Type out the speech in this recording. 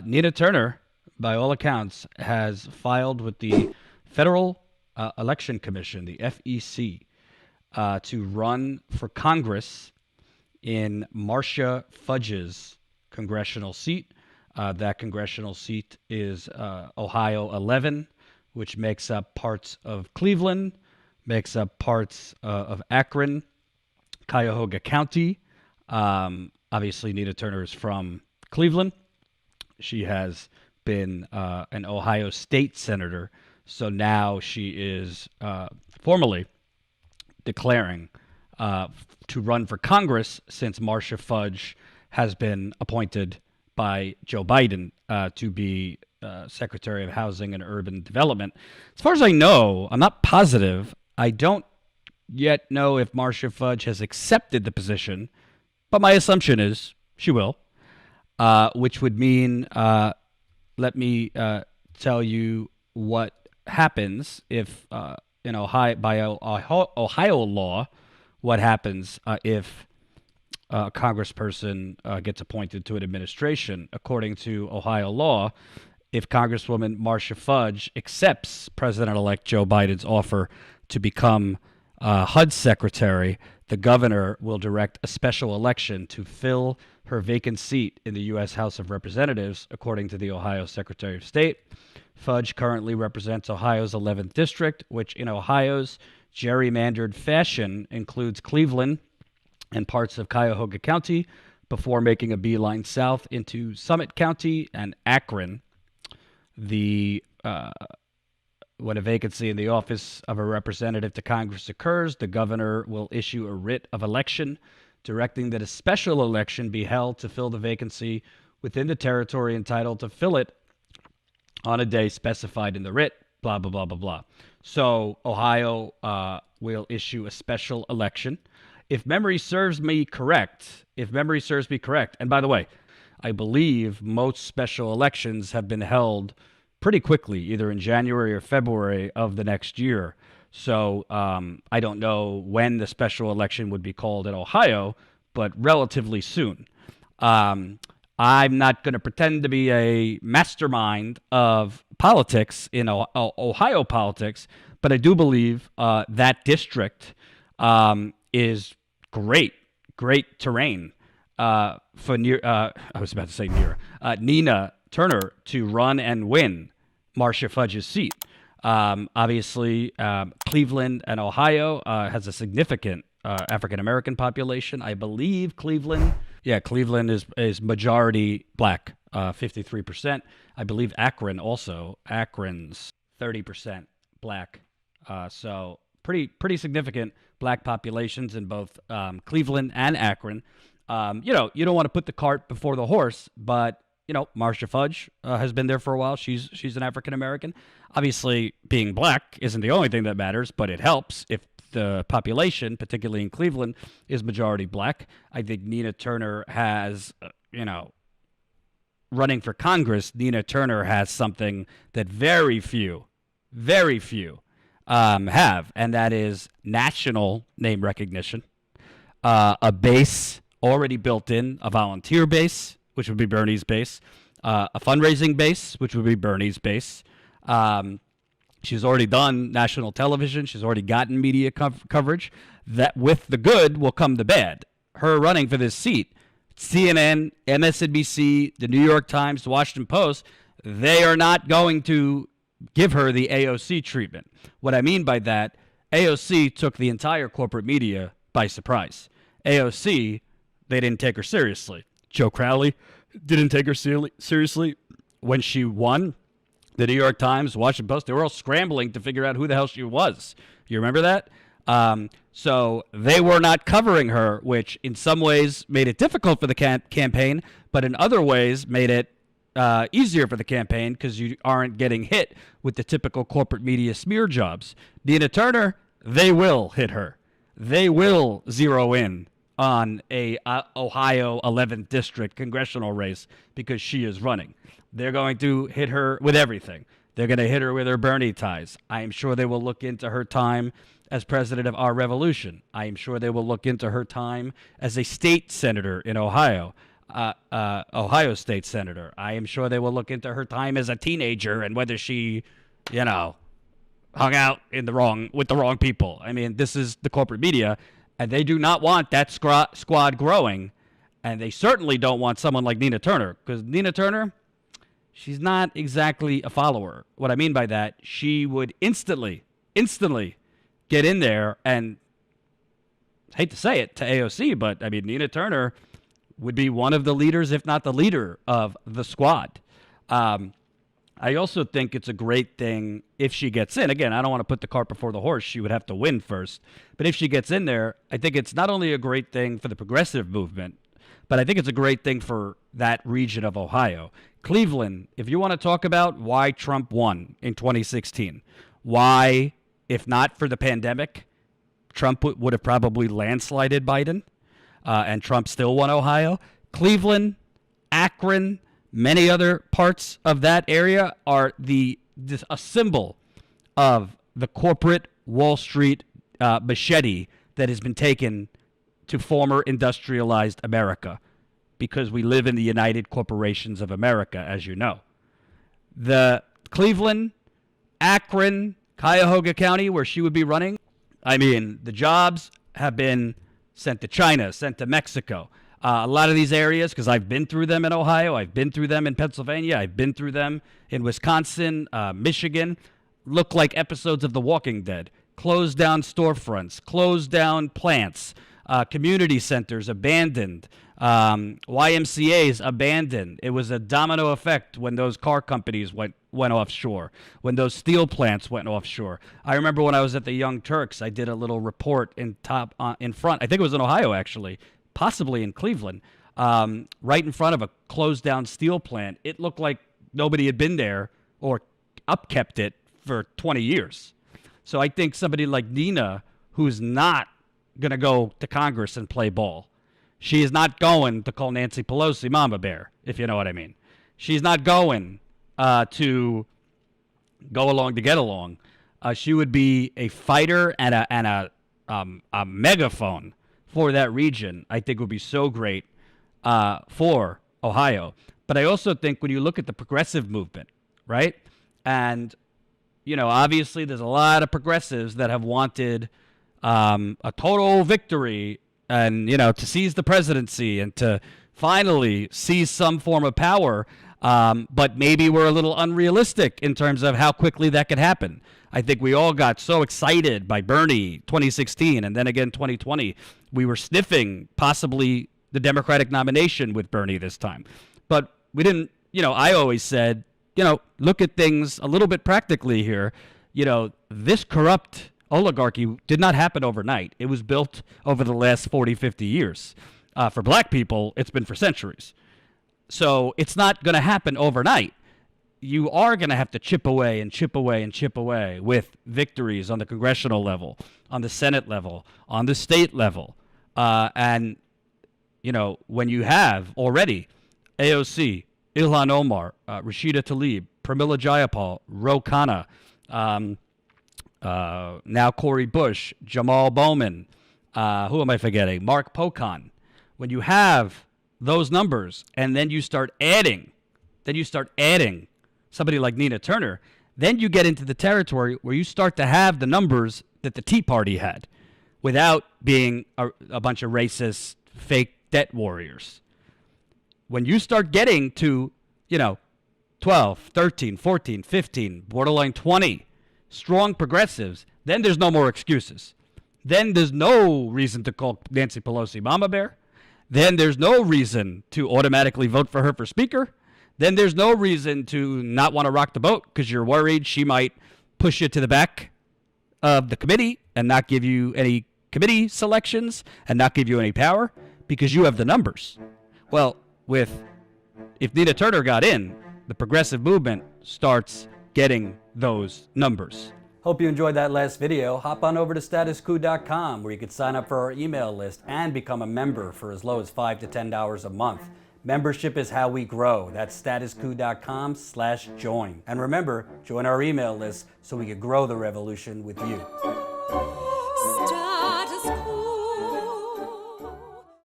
Nina Turner, by all accounts, has filed with the Federal Election Commission, the FEC, to run for Congress in Marcia Fudge's congressional seat. That congressional seat is Ohio 11, which makes up parts of Cleveland, makes up parts of Akron, Cuyahoga County. Obviously, Nina Turner is from Cleveland. She has been an Ohio state senator, so now she is formally declaring to run for Congress since Marcia Fudge has been appointed by Joe Biden to be Secretary of Housing and Urban Development. As far as I know, I'm not positive. I don't yet know if Marcia Fudge has accepted the position, but my assumption is she will, which would mean, let me tell you what happens if, in Ohio, by Ohio law, what happens if a congressperson gets appointed to an administration. According to Ohio law, if Congresswoman Marcia Fudge accepts President-elect Joe Biden's offer to become HUD secretary, the governor will direct a special election to fill her vacant seat in the U.S. House of Representatives, according to the Ohio Secretary of State. Fudge currently represents Ohio's 11th district, which in Ohio's gerrymandered fashion includes Cleveland and parts of Cuyahoga County, before making a beeline south into Summit County and Akron. When a vacancy in the office of a representative to Congress occurs, the governor will issue a writ of election directing that a special election be held to fill the vacancy within the territory entitled to fill it on a day specified in the writ, blah, blah, blah, blah, blah. So Ohio will issue a special election. If memory serves me correct, and by the way, I believe most special elections have been held pretty quickly, either in January or February of the next year. So I don't know when the special election would be called in Ohio, but relatively soon. I'm not going to pretend to be a mastermind of politics in Ohio politics, but I do believe that district is great terrain for Nina Turner to run and win Marcia Fudge's seat. Obviously, Cleveland and Ohio has a significant African-American population. I believe Cleveland is majority black, 53%. I believe Akron also. Akron's 30% black. So pretty significant black populations in both Cleveland and Akron. You don't want to put the cart before the horse, but Marcia Fudge has been there for a while. She's an African American. Obviously, being black isn't the only thing that matters, but it helps if the population, particularly in Cleveland, is majority black. I think Nina Turner has, running for Congress, Nina Turner has something that very few have, and that is national name recognition, a base already built in, a volunteer base, which would be Bernie's base, a fundraising base, which would be Bernie's base. She's already done national television. She's already gotten media coverage. That with the good will come the bad. Her running for this seat, CNN, MSNBC, the New York Times, the Washington Post, they are not going to give her the AOC treatment. What I mean by that, AOC took the entire corporate media by surprise. AOC, they didn't take her seriously. Joe Crowley didn't take her seriously when she won. The New York Times, Washington Post, they were all scrambling to figure out who the hell she was. You remember that? So they were not covering her, which in some ways made it difficult for the campaign, but in other ways made it easier for the campaign because you aren't getting hit with the typical corporate media smear jobs. Nina Turner, they will hit her. They will zero in on a Ohio 11th district congressional race because she is running. They're going to hit her with everything. They're going to hit her with her Bernie ties. I am sure they will look into her time as president of our revolution. I am sure they will look into her time as a state senator in Ohio. Ohio State senator. I am sure they will look into her time as a teenager and whether she, hung out with the wrong people. I mean, this is the corporate media, and they do not want that squad growing, and they certainly don't want someone like Nina Turner, because Nina Turner, she's not exactly a follower. What I mean by that, she would instantly get in there and, I hate to say it to AOC, but I mean, Nina Turner would be one of the leaders, if not the leader of the squad. I also think it's a great thing if she gets in. Again, I don't want to put the cart before the horse. She would have to win first. But if she gets in there, I think it's not only a great thing for the progressive movement, but I think it's a great thing for that region of Ohio. Cleveland, if you want to talk about why Trump won in 2016, why, if not for the pandemic, Trump would have probably landslided Biden, and Trump still won Ohio. Cleveland, Akron, many other parts of that area are a symbol of the corporate Wall Street machete that has been taken to former industrialized America, because we live in the United Corporations of America, as you know. The Cleveland, Akron, Cuyahoga County, where she would be running, I mean, the jobs have been sent to China, sent to Mexico. A lot of these areas, because I've been through them in Ohio, I've been through them in Pennsylvania, I've been through them in Wisconsin, Michigan, look like episodes of The Walking Dead. Closed down storefronts, closed down plants, community centers abandoned, YMCAs abandoned. It was a domino effect when those car companies went offshore, when those steel plants went offshore. I remember when I was at the Young Turks, I did a little report in front. I think it was in Ohio, actually, possibly in Cleveland, right in front of a closed down steel plant. It looked like nobody had been there or upkept it for 20 years. So I think somebody like Nina, who's not going to go to Congress and play ball, she is not going to call Nancy Pelosi Mama Bear, if you know what I mean. She's not going to go along to get along. She would be a fighter and a megaphone for that region. I think would be so great for Ohio. But I also think when you look at the progressive movement, right? And, obviously there's a lot of progressives that have wanted a total victory and, to seize the presidency and to finally seize some form of power. But maybe we're a little unrealistic in terms of how quickly that could happen. I think we all got so excited by Bernie 2016 and then again 2020. We were sniffing possibly the Democratic nomination with Bernie this time. But we didn't, I always said, look at things a little bit practically here. This corrupt oligarchy did not happen overnight. It was built over the last 40, 50 years. For black people, it's been for centuries. So it's not going to happen overnight. You are going to have to chip away and chip away and chip away with victories on the congressional level, on the Senate level, on the state level. And, when you have already AOC, Ilhan Omar, Rashida Tlaib, Pramila Jayapal, Ro Khanna, now Cori Bush, Jamal Bowman, who am I forgetting? Mark Pocan. When you have those numbers and then you start adding somebody like Nina Turner, then you get into the territory where you start to have the numbers that the Tea Party had without being a bunch of racist, fake debt warriors. When you start getting to, 12, 13, 14, 15, borderline 20 strong progressives, then there's no more excuses. Then there's no reason to call Nancy Pelosi Mama Bear. Then there's no reason to automatically vote for her for speaker. Then there's no reason to not want to rock the boat because you're worried she might push you to the back of the committee and not give you any committee selections and not give you any power because you have the numbers. Well, if Nina Turner got in, the progressive movement starts getting those numbers. Hope you enjoyed that last video. Hop on over to statuscoup.com where you can sign up for our email list and become a member for as low as $5 to $10 a month. Membership is how we grow. That's statuscoup.com/join. And remember, join our email list so we can grow the revolution with you.